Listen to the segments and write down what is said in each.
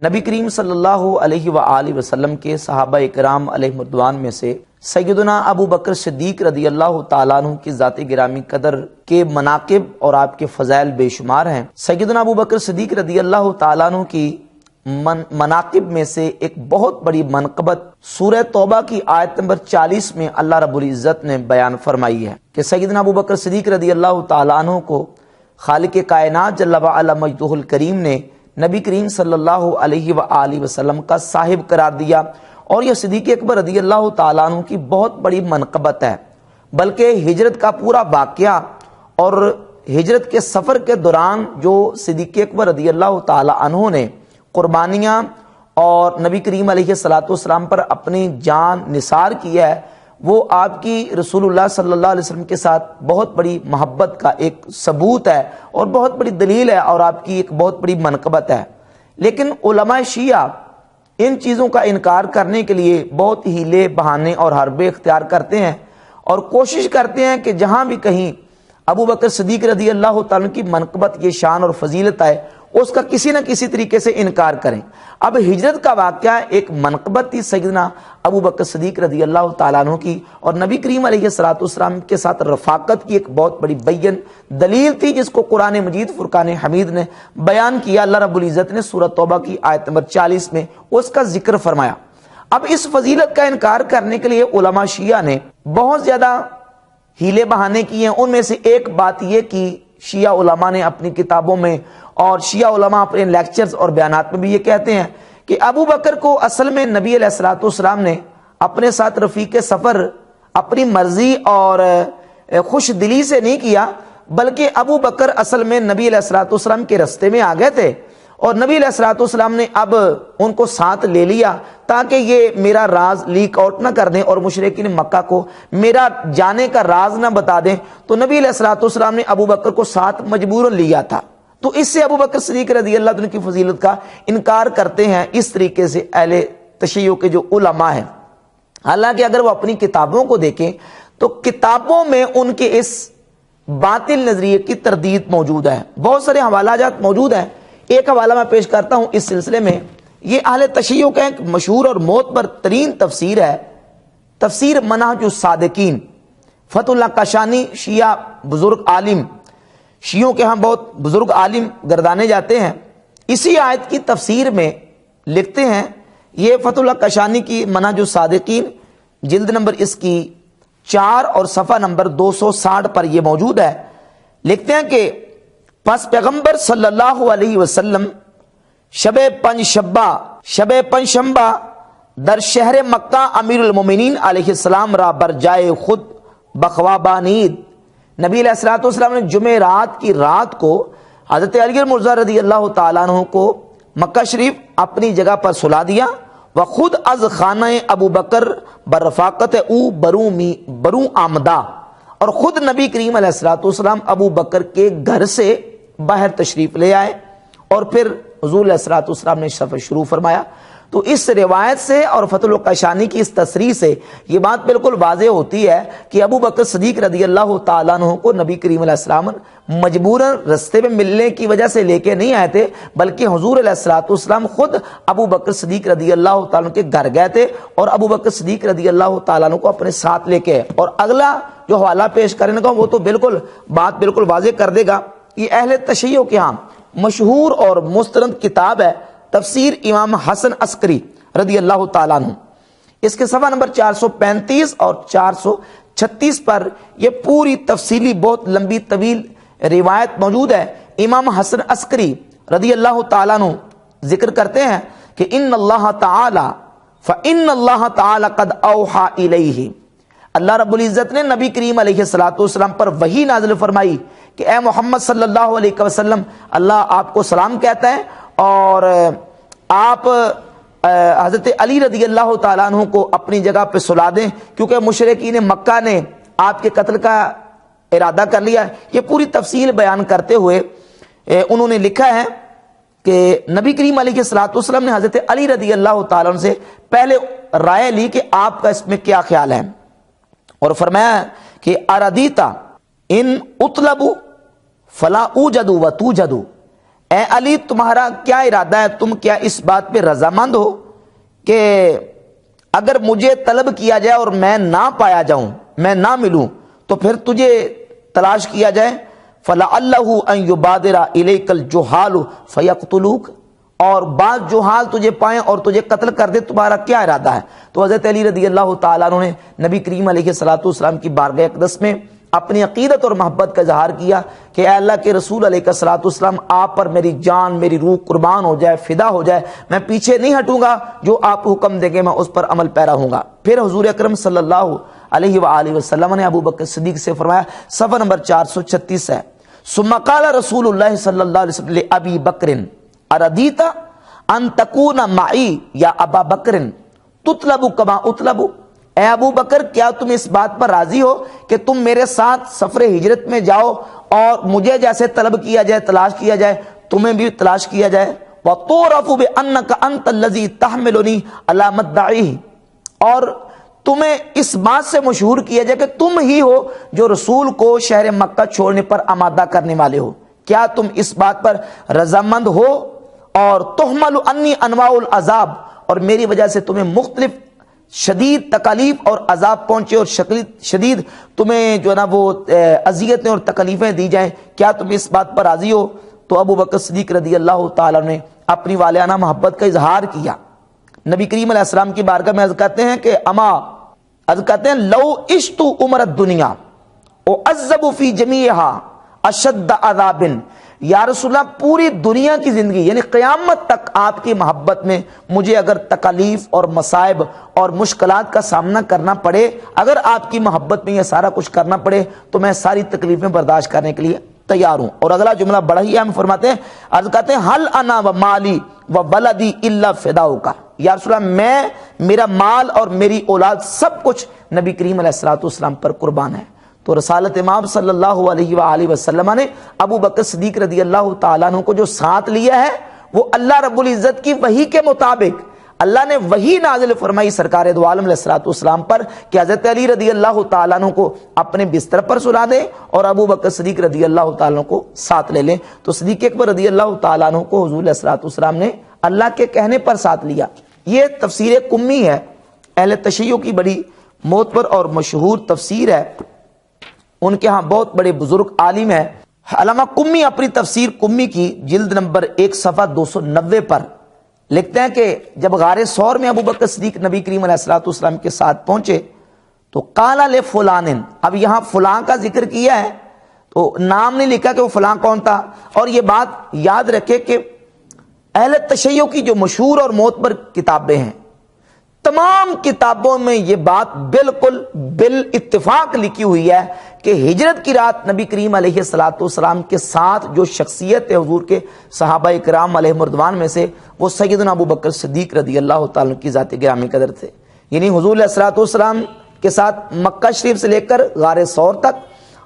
نبی کریم صلی اللہ علیہ وآلہ وسلم کے صحابہ اکرام علیہ رضوان میں سے سیدنا ابو بکر صدیق رضی اللہ تعالیٰ عنہ کی ذات گرامی قدر کے مناقب اور آپ کے فضائل بے شمار ہیں۔ سیدنا ابو بکر صدیق رضی اللہ تعالیٰ عنہ کی مناقب میں سے ایک بہت بڑی منقبت سورہ توبہ کی آیت نمبر 40 میں اللہ رب العزت نے بیان فرمائی ہے کہ سیدنا ابو بکر صدیق رضی اللہ تعالیٰ عنہ کو خالق کائنات جل وعلا مجدہ الکریم نے نبی کریم صلی اللہ علیہ وآلہ وسلم کا صاحب قرار دیا، اور یہ صدیق اکبر رضی اللہ تعالیٰ عنہ کی بہت بڑی منقبت ہے۔ بلکہ ہجرت کا پورا واقعہ اور ہجرت کے سفر کے دوران جو صدیق اکبر رضی اللہ تعالیٰ عنہ نے قربانیاں اور نبی کریم علیہ الصلوۃ والسلام پر اپنی جان نثار کیا ہے، وہ آپ کی رسول اللہ صلی اللہ علیہ وسلم کے ساتھ بہت بڑی محبت کا ایک ثبوت ہے اور بہت بڑی دلیل ہے، اور آپ کی ایک بہت بڑی منقبت ہے۔ لیکن علماء شیعہ ان چیزوں کا انکار کرنے کے لیے بہت ہیلے بہانے اور حربے اختیار کرتے ہیں، اور کوشش کرتے ہیں کہ جہاں بھی کہیں ابو بکر صدیق رضی اللہ تعالیٰ کی منقبت، یہ شان اور فضیلت ہے، اس کا کسی نہ کسی طریقے سے انکار کریں۔ اب ہجرت کا واقعہ ایک منقبت تھی سیدنا ابو بکر صدیق رضی اللہ تعالیٰ عنہ کی، اور نبی کریم علیہ الصلوۃ والسلام کے ساتھ رفاقت کی ایک بہت بڑی بین دلیل تھی، جس کو قرآن مجید فرقان حمید نے بیان کیا۔ اللہ رب العزت نے سورہ توبہ کی آیت نمبر 40 میں اس کا ذکر فرمایا۔ اب اس فضیلت کا انکار کرنے کے لیے علماء شیعہ نے بہت زیادہ ہیلے بہانے کیے ہیں۔ ان میں سے ایک بات یہ کہ شیعہ علماء نے اپنی کتابوں میں اور شیعہ علماء اپنے لیکچرز اور بیانات میں بھی یہ کہتے ہیں کہ ابو بکر کو اصل میں نبی علیہ الصلوۃ والسلام نے اپنے ساتھ رفیق سفر اپنی مرضی اور خوش دلی سے نہیں کیا، بلکہ ابو بکر اصل میں نبی علیہ الصلوۃ والسلام کے رستے میں آ گئے تھے، اور نبی علیہ الصلوۃ والسلام نے اب ان کو ساتھ لے لیا تاکہ یہ میرا راز لیک آؤٹ نہ کر دیں اور مشرکین مکہ کو میرا جانے کا راز نہ بتا دیں۔ تو نبی علیہ الصلوۃ والسلام نے ابو بکر کو ساتھ مجبوراً لیا تھا۔ تو اس سے ابو بکر صدیق رضی اللہ عنہ کی فضیلت کا انکار کرتے ہیں اس طریقے سے اہل تشیع کے جو علماء ہیں۔ حالانکہ اگر وہ اپنی کتابوں کو دیکھیں تو کتابوں میں ان کے اس باطل نظریے کی تردید موجود ہے، بہت سارے حوالہ جات موجود ہیں۔ ایک حوالہ میں پیش کرتا ہوں اس سلسلے میں۔ یہ اہل تشیع کا ایک مشہور اور معتبر ترین تفسیر ہے، تفسیر منہج الصادقین، فتح اللہ کاشانی، شیعہ بزرگ عالم، شیعوں کے ہاں بہت بزرگ عالم گردانے جاتے ہیں۔ اسی آیت کی تفسیر میں لکھتے ہیں، یہ فتح اللہ کاشانی کی منہج الصادقین جلد نمبر اس کی 4 اور صفحہ نمبر 260 پر یہ موجود ہے۔ لکھتے ہیں کہ پس پیغمبر صلی اللہ علیہ وسلم شب پنجشنبہ در شہر مکہ امیر المومنین علیہ السلام را بر جائے خود بخوابانید، نبی علیہ الصلوۃ والسلام نے جمعرات کی رات کو حضرت علی مرضی رضی اللہ تعالیٰ عنہ کو مکہ شریف اپنی جگہ پر سلا دیا، و خود از خانہ ابو بکر برفاقت او برو آمدہ، اور خود نبی کریم علیہ الصلوۃ والسلام ابو بکر کے گھر سے باہر تشریف لے آئے، اور پھر حضور علیہ الصلوۃ والسلام نے سفر شروع فرمایا۔ تو اس روایت سے اور فتح الکاشانی کی اس تصریح سے یہ بات بالکل واضح ہوتی ہے کہ ابو بکر صدیق رضی اللہ تعالیٰ عنہ کو نبی کریم علیہ السلام مجبوراً رستے میں ملنے کی وجہ سے لے کے نہیں آئے تھے، بلکہ حضور علیہ الصلوۃ والسلام خود ابو بکر صدیق رضی اللہ تعالیٰ عنہ کے گھر گئے تھے، اور ابو بکر صدیق رضی اللہ تعالیٰ عنہ کو اپنے ساتھ لے کے، اور اگلا جو حوالہ پیش کرنے کا وہ تو بات بالکل واضح کر دے گا۔ یہ اہل تشیع کے ہاں مشہور اور مستند کتاب ہے، تفسیر امام حسن عسکری رضی اللہ تعالیٰ عنہ۔ اس کے صفحہ نمبر 435 اور 436 پر یہ پوری تفصیلی بہت لمبی طویل روایت موجود ہے۔ امام حسن عسکری رضی اللہ تعالیٰ عنہ ذکر کرتے ہیں کہ ان اللہ تعالی فإن اللہ تعالی قد اوحى الیہ، اللہ رب العزت نے نبی کریم علیہ الصلوۃ والسلام پر وحی نازل فرمائی کہ اے محمد صلی اللہ علیہ وسلم، اللہ آپ کو سلام کہتا ہے، اور آپ حضرت علی رضی اللہ تعالیٰ عنہ کو اپنی جگہ پہ سلا دیں، کیونکہ مشرکین مکہ نے آپ کے قتل کا ارادہ کر لیا۔ یہ پوری تفصیل بیان کرتے ہوئے انہوں نے لکھا ہے کہ نبی کریم علیہ الصلوۃ والسلام نے حضرت علی رضی اللہ تعالیٰ عنہ سے پہلے رائے لی کہ آپ کا اس میں کیا خیال ہے، اور فرمایا کہ اردیتا ان اطلب فلا اوجد و توجد، اے علی تمہارا کیا ارادہ ہے، تم کیا اس بات پہ رضامند ہو کہ اگر مجھے طلب کیا جائے اور میں نہ پایا جاؤں، میں نہ ملوں، تو پھر تجھے تلاش کیا جائے؟ فَلَعَلَّهُ أَن يُبَادِرَ إِلَيْكَ الْجُهَّالُ فَيَقْتُلُوكَ، اور بعض جہال تجھے پائیں اور تجھے قتل کر دے، تمہارا کیا ارادہ ہے؟ تو حضرت علی رضی اللہ تعالیٰ عنہ نے نبی کریم علیہ السلام کی بارگاہ اقدس میں اپنی عقیدت اور محبت کا اظہار کیا کہ اے اللہ کے رسول علیہ السلام، آپ پر میری جان، میری روح قربان ہو جائے، فدا ہو جائے، میں پیچھے نہیں ہٹوں گا، جو آپ حکم دیں گے میں اس پر عمل پیرا ہوں گا۔ پھر حضور اکرم صلی اللہ علیہ وآلہ وسلم نے ابو بکر صدیق سے فرمایا، صفحہ نمبر 436 ہے، ثم قال رسول اللہ صلی اللہ علیہ وسلم لأبی بکر اردیت ان تکون معی یا ابا بکر تطلب کما اطلب، اے ابو بکر کیا تم اس بات پر راضی ہو کہ تم میرے ساتھ سفر ہجرت میں جاؤ اور مجھے جیسے طلب کیا جائے، تلاش کیا جائے، تمہیں بھی تلاش کیا جائے؟ وَتُعْرَفُ بِأَنَّكَ أَنْتَ الَّذِي تَحْمِلُنِي عَلَى مَدَّعِهِ، اور تمہیں اس بات سے مشہور کیا جائے کہ تم ہی ہو جو رسول کو شہر مکہ چھوڑنے پر آمادہ کرنے والے ہو۔ کیا تم اس بات پر رضامند ہو؟ اور تحمل انی انواع العذاب، اور میری وجہ سے تمہیں مختلف شدید تکالیف اور عذاب پہنچے اور شدید تمہیں جو ہے نا وہ اذیتیں اور تکلیفیں دی جائیں، کیا تم اس بات پر راضی ہو؟ تو ابو بکر صدیق رضی اللہ تعالیٰ نے اپنی والہانہ محبت کا اظہار کیا۔ نبی کریم علیہ السلام کی بارگاہ میں عرض کرتے ہیں کہ عرض کرتے ہیں لو عشت عمر الدنیا اعذب فی جمیعہا اشد عذاب، یا رسول اللہ پوری دنیا کی زندگی یعنی قیامت تک آپ کی محبت میں مجھے اگر تکالیف اور مصائب اور مشکلات کا سامنا کرنا پڑے، اگر آپ کی محبت میں یہ سارا کچھ کرنا پڑے تو میں ساری تکلیفیں برداشت کرنے کے لیے تیار ہوں۔ اور اگلا جملہ بڑا ہی اہم فرماتے ہیں، عرض کرتے ہیں حل انا و مالی و ولدی الا فداؤک، یا رسول اللہ میں، میرا مال اور میری اولاد سب کچھ نبی کریم علیہ السلام پر قربان ہے۔ تو رسالت امام صلی اللہ علیہ وآلہ وسلم نے ابو بکر صدیق رضی اللہ تعالیٰ عنہ کو جو ساتھ لیا ہے وہ اللہ رب العزت کی وحی کے مطابق اللہ نے وحی نازل فرمائی سرکار دو عالم علیہ السلام پر کہ حضرت علی رضی اللہ تعالیٰ عنہ کو اپنے بستر پر سلا دیں اور ابو بکر صدیق رضی اللہ تعالیٰ عنہ کو ساتھ لے لیں۔ تو صدیق اکبر رضی اللہ تعالیٰ عنہ کو حضور علیہ السلام نے اللہ کے کہنے پر ساتھ لیا۔ یہ تفسیر کمی ہے، اہل تشیع کی بڑی معتبر اور مشہور تفسیر ہے، ان کے ہاں بہت بڑے بزرگ عالم ہیں۔ علامہ کمی اپنی تفسیر کمی کی جلد نمبر 1 صفحہ 290 پر لکھتے ہیں کہ جب غار ثور میں ابو بکر صدیق نبی کریم علیہ السلام کے ساتھ پہنچے تو قال لفلان، اب یہاں فلاں کا ذکر کیا ہے تو نام نہیں لکھا کہ وہ فلاں کون تھا۔ اور یہ بات یاد رکھے کہ اہل تشیع کی جو مشہور اور معتبر کتابیں ہیں، تمام کتابوں میں یہ بات بالکل بالاتفاق لکھی ہوئی ہے کہ ہجرت کی رات نبی کریم علیہ السلام کے ساتھ جو شخصیت ہے حضور کے صحابہ کرام علیہ رضوان میں سے، وہ سیدنا ابو بکر صدیق رضی اللہ تعالیٰ کی ذات گرامی قدر تھے۔ یعنی حضور علیہ السلام کے ساتھ مکہ شریف سے لے کر غار ثور تک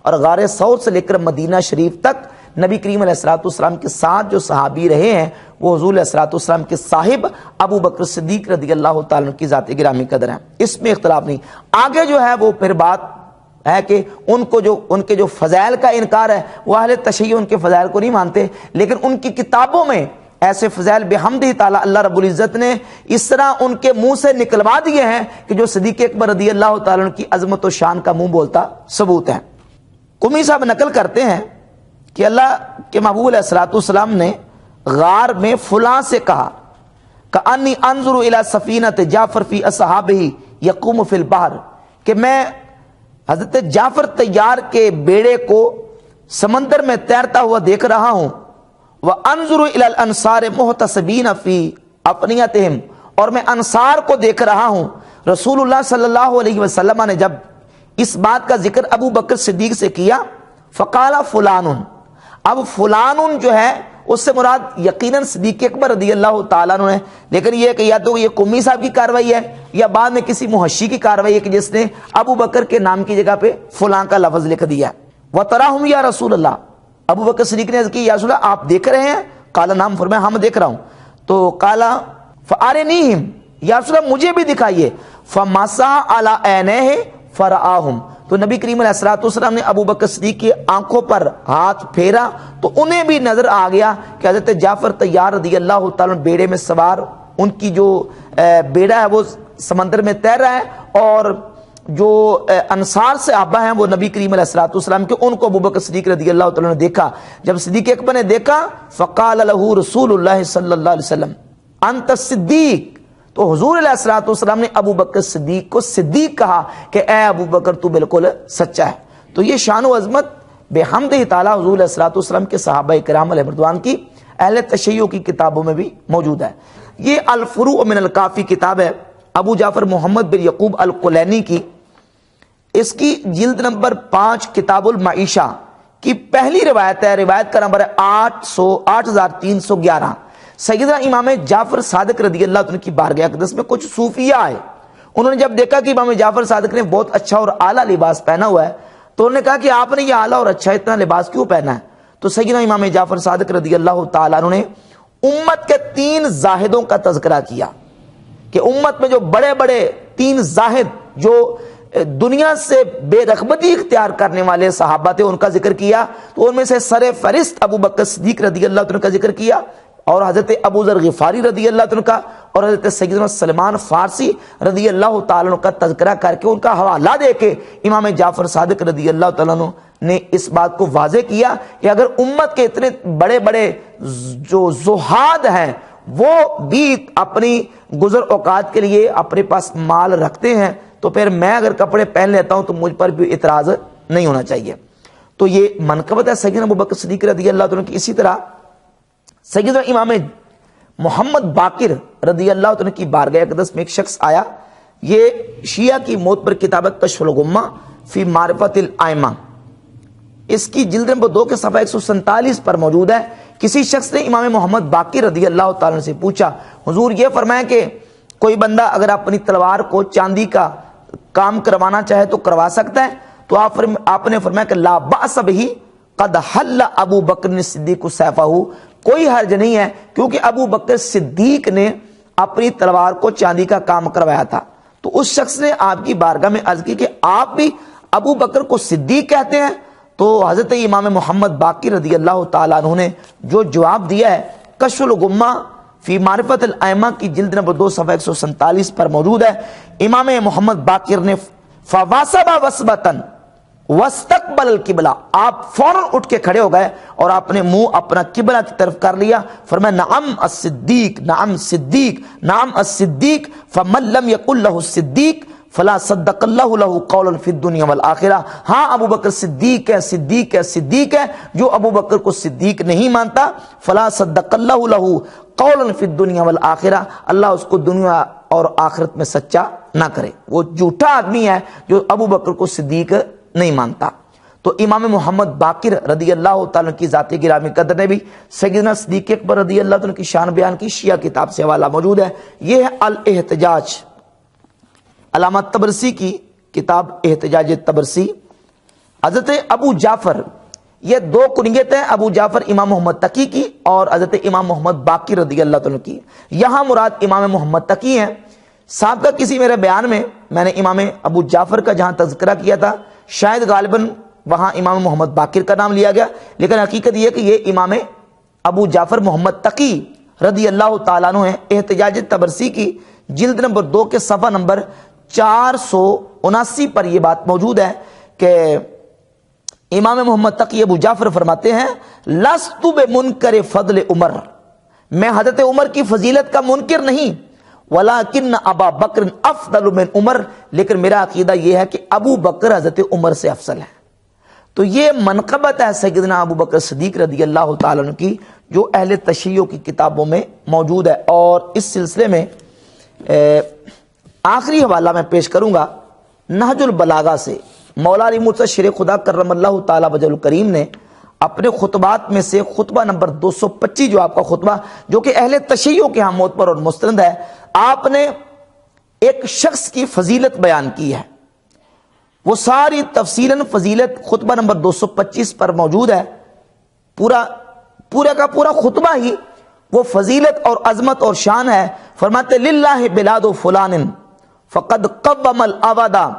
اور غار ثور سے لے کر مدینہ شریف تک نبی کریم علیہ السلام کے ساتھ جو صحابی رہے ہیں وہ حضور علیہ السلام کے صاحب ابو بکر صدیق رضی اللہ تعالیٰ کی ذات گرامی قدر ہیں، اس میں اختلاف نہیں۔ آگے جو ہے وہ پھر بات ہے کہ ان کے جو فضائل کا انکار ہے، وہ اہل تشیع ان کے فضائل کو نہیں مانتے، لیکن ان کی کتابوں میں ایسے فضائل بحمدہ تعالیٰ اللہ رب العزت نے اس طرح ان کے منہ سے نکلوا دیے ہیں کہ جو صدیق اکبر رضی اللہ تعالیٰ کی عظمت و شان کا منہ بولتا ثبوت ہے۔ قمی صاحب نقل کرتے ہیں کہ اللہ کے محبوب علیہ السلام نے غار میں فلاں سے کہا کہ انی انظر الی سفینۃ جعفر فی اصحابہ یقوم فی البحر، کہ میں حضرت جعفر طیار کے بیڑے کو سمندر میں تیرتا ہوا دیکھ رہا ہوں، وانظر الی الانصار محتسبین فی اپنیتہم، اور میں انصار کو دیکھ رہا ہوں۔ رسول اللہ صلی اللہ علیہ وسلم نے جب اس بات کا ذکر ابو بکر صدیق سے کیا، فقال فلان، اب فلان جو ہے اس سے مراد یقیناً صدیق اکبر رضی اللہ تعالیٰ عنہ ہے، لیکن یہ کہ یا تو یہ قمی صاحب کی کاروائی ہے یا بعد میں کسی محشی کی کاروائی ہے کہ جس نے ابو بکر کے نام کی جگہ پہ فلاں کا لفظ لکھ دیا۔ وَتَرَاهُمْ یا رسول اللہ، ابو بکر صدیق نے کی یا رسول اللہ آپ دیکھ رہے ہیں؟ قال نعم، فرمایا ہم دیکھ رہا ہوں۔ تو قال فَأَرِنِيهِمْ، یا رسول اللہ مجھے بھی دکھائیے۔ فَمَسَحَ عَلَىٰ عَيْنَيْهِ فَرَآهُمْ، تو نبی کریم علیہ الصلوۃ والسلام نے ابو بکر صدیق کی آنکھوں پر ہاتھ پھیرا تو انہیں بھی نظر آ گیا کہ حضرت جعفر طیار رضی اللہ تعالیٰ بیڑے میں سوار، ان کی جو بیڑا ہے وہ سمندر میں تیر رہا ہے، اور جو انصار صحابہ ہیں وہ نبی کریم علیہ الصلوۃ والسلام کے ان کو ابو بکر صدیق رضی اللہ تعالیٰ نے دیکھا۔ جب صدیق اکبر نے دیکھا فقال له رسول اللہ صلی اللہ علیہ وسلم انت الصدیق، تو حضور علیہ الصلوۃ والسلام نے ابو بکر صدیق کو صدیق کہا کہ اے ابو بکر تو بالکل سچا ہے۔ تو یہ شان و عظمت بحمدہ تعالی حضور علیہ الصلوۃ والسلام کے صحابہ کرام علیہ رضوان کی اہل تشیع کی کتابوں میں بھی موجود ہے۔ یہ الفروع من الکافی کتاب ہے ابو جعفر محمد بن یعقوب الکلینی کی، اس کی جلد نمبر 5 کتاب المعیشہ کی پہلی روایت ہے، روایت کا نمبر ہے 8311۔ سیدنا امام جعفر صادق رضی اللہ عنہ کی بارگاہ اقدس میں کچھ صوفیہ آئے، انہوں نے جب دیکھا کہ امام جعفر صادق نے بہت اچھا اور اعلیٰ لباس پہنا ہوا ہے تو انہوں نے کہا کہ آپ نے یہ اعلیٰ اور اچھا اتنا لباس کیوں پہنا ہے؟ تو سیدنا امام جعفر صادق رضی اللہ تعالیٰ عنہ نے امت کے 3 زاہدوں کا تذکرہ کیا کہ امت میں جو بڑے بڑے 3 زاہد جو دنیا سے بے رغبتی اختیار کرنے والے صحابہ تھے ان کا ذکر کیا، تو ان میں سے سر فہرست ابو بکر صدیق رضی اللہ عنہ کا ذکر کیا، اور حضرت ابو ذر غفاری رضی اللہ عنہ کا، اور حضرت سیدنا سلمان فارسی رضی اللہ تعالیٰ عنہ کا تذکرہ کر کے ان کا حوالہ دے کے امام جعفر صادق رضی اللہ تعالیٰ عنہ نے اس بات کو واضح کیا کہ اگر امت کے اتنے بڑے بڑے جو زہاد ہیں وہ بھی اپنی گزر اوقات کے لیے اپنے پاس مال رکھتے ہیں تو پھر میں اگر کپڑے پہن لیتا ہوں تو مجھ پر بھی اعتراض نہیں ہونا چاہیے۔ تو یہ منقبت ہے سیدنا ابو بکر صدیق رضی اللہ عنہ کی۔ اسی طرح سیدنا امام محمد باقر رضی اللہ عنہ کی بارگاہ اقدس میں ایک شخص آیا، یہ شیعہ کی موت پر کتاب کشف الغمہ فی معرفت الائمہ، اس کی جلد نمبر 2 کے صفحہ 147 پر موجود ہے۔ کسی شخص نے امام محمد باقر رضی اللہ تعالیٰ سے پوچھا، حضور یہ فرمائیں کہ کوئی بندہ اگر اپنی تلوار کو چاندی کا کام کروانا چاہے تو کروا سکتا ہے؟ تو آپ نے فرمایا کہ لا باس بہ قد حل ابو بکر صدیق سیفہ، کوئی حرج نہیں ہے کیونکہ ابو بکر صدیق نے اپنی تلوار کو چاندی کا کام کروایا تھا۔ تو اس شخص نے آپ کی بارگاہ میں عرض کی کہ آپ بھی ابو بکر کو صدیق کہتے ہیں؟ تو حضرت امام محمد باقر رضی اللہ تعالیٰ عنہ نے جو جواب دیا ہے کشف الغمہ فی معرفت الائمہ کی جلد نمبر 2 صفحہ 147 پر موجود ہے۔ امام محمد باقر نے فواسبا وسبتن واستقبل القبلہ، آپ فوراً اٹھ کے کھڑے ہو گئے اور آپ نے منہ اپنا قبلہ کی طرف کر لیا، فرمایا نعم الصدیق نعم صدیق نعم الصدیق فمن لم یقل له الصدیق فلا صدق اللہ له قولا فی الدنیا والآخرہ، ہاں ابو بکر صدیق ہے صدیق ہے صدیق ہے، جو ابو بکر کو صدیق نہیں مانتا فلا صدق اللہ له قولا فی الدنیا والآخرہ، اللہ اس کو دنیا اور آخرت میں سچا نہ کرے، وہ جھوٹا آدمی ہے جو ابو بکر کو صدیق نہیں مانتا۔ تو امام محمد باقر رضی اللہ تعالیٰ کی ذات گرامی قدر نے بھی سیدنا صدیق اکبر رضی اللہ تعالیٰ کی شان بیان کی، شیعہ کتاب سے حوالہ موجود ہے۔ یہ ہے الاحتجاج، علامہ طبرسی کی کتاب احتجاج طبرسی۔ حضرت ابو جعفر، یہ 2 کنیت ہیں، ابو جعفر امام محمد تقی کی اور حضرت امام محمد باقر رضی اللہ تعالیٰ کی، یہاں مراد امام محمد تقی ہیں۔ سابقہ کسی میرے بیان میں میں نے امام ابو جعفر کا جہاں تذکرہ کیا تھا شاید غالباً وہاں امام محمد باقر کا نام لیا گیا، لیکن حقیقت یہ کہ یہ امام ابو جعفر محمد تقی رضی اللہ تعالیٰ عنہ ہیں۔ احتجاج طبرسی کی جلد نمبر 2 کے صفحہ نمبر 479 پر یہ بات موجود ہے کہ امام محمد تقی ابو جعفر فرماتے ہیں لست بمنکر فضل عمر، میں حضرت عمر کی فضیلت کا منکر نہیں، ولیکن ابا بکر افضل من عمر، لیکن میرا عقیدہ یہ ہے کہ ابو بکر حضرت عمر سے افضل ہے۔ تو یہ منقبت ہے سیدنا ابو بکر صدیق رضی اللہ تعالیٰ عنہ کی جو اہل تشیع کی کتابوں میں موجود ہے۔ اور اس سلسلے میں آخری حوالہ میں پیش کروں گا نہج البلاغہ سے۔ مولا علی مرتضی شیر خدا کرم اللہ تعالیٰ وجہ الکریم نے اپنے خطبات میں سے خطبہ نمبر 225 جو آپ کا خطبہ جو کہ اہل تشیع کے ہاں موت پر اور مستند ہے، آپ نے ایک شخص کی فضیلت بیان کی ہے، وہ ساری تفصیلاً فضیلت خطبہ نمبر 225 پر موجود ہے۔ پورا کا پورا خطبہ ہی وہ فضیلت اور عظمت اور شان ہے۔ فرماتے للہ بلاد فلان فقد قوم العبدا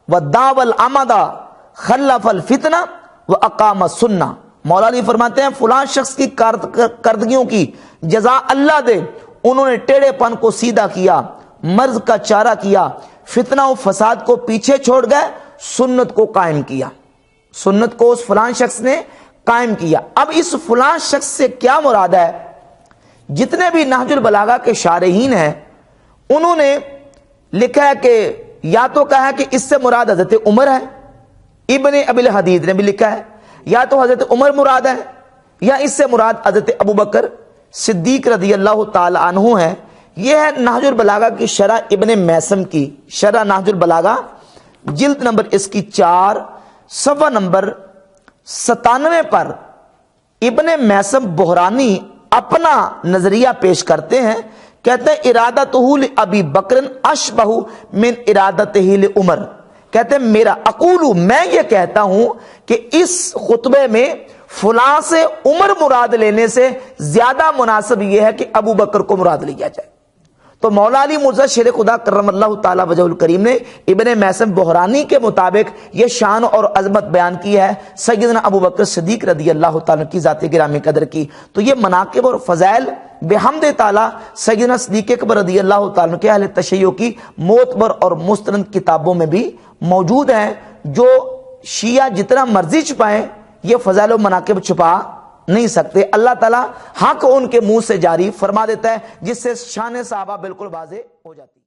وداو العمدا خلف الفتنہ واقام السنہ. مولا علی فرماتے ہیں فلاں شخص کی کارکردگیوں کی جزا اللہ دے، انہوں نے ٹیڑھے پن کو سیدھا کیا، مرض کا چارہ کیا، فتنہ و فساد کو پیچھے چھوڑ گئے، سنت کو قائم کیا. سنت کو اس فلاں شخص نے قائم کیا. اب اس فلاں شخص سے کیا مراد ہے؟ جتنے بھی نہج البلاغہ کے شارحین ہیں انہوں نے لکھا ہے کہ یا تو کہا ہے کہ اس سے مراد حضرت عمر ہے، ابن ابی الحدید نے بھی لکھا ہے، یا تو حضرت عمر مراد ہے، یا اس سے مراد حضرت ابو بکر صدیق رضی اللہ تعالی عنہ ہے. یہ ہے نہج البلاغہ کی شرح ابن میثم کی، شرح نہج البلاغہ جلد نمبر اس کی 4 صفحہ نمبر 97 پر ابن میثم بحرانی اپنا نظریہ پیش کرتے ہیں. کہتے ہیں ارادتہ لابی بکر اشبہ من ارادتہ لعمر. کہتے ہیں میرا اقول، میں یہ کہتا ہوں کہ اس خطبے میں فلاں سے عمر مراد لینے سے زیادہ مناسب یہ ہے کہ ابو بکر کو مراد لیا جائے. تو مولا علی مرزا شیر خدا کرم اللہ تعالی وجہ الکریم نے ابن میثم بحرانی کے مطابق یہ شان اور عظمت بیان کی ہے سیدنا ابو بکر صدیق رضی اللہ تعالیٰ کی ذات گرامی قدر کی. تو یہ مناقب اور فضائل بحمد تعالی سیدنا صدیق اکبر رضی اللہ تعالیٰ کے اہل تشیع کی معتبر اور مستند کتابوں میں بھی موجود ہیں. جو شیعہ جتنا مرضی چھپائیں یہ فضائل و مناقب چھپا نہیں سکتے. اللہ تعالیٰ حق ان کے منہ سے جاری فرما دیتا ہے جس سے شان صحابہ بالکل واضح ہو جاتی ہے.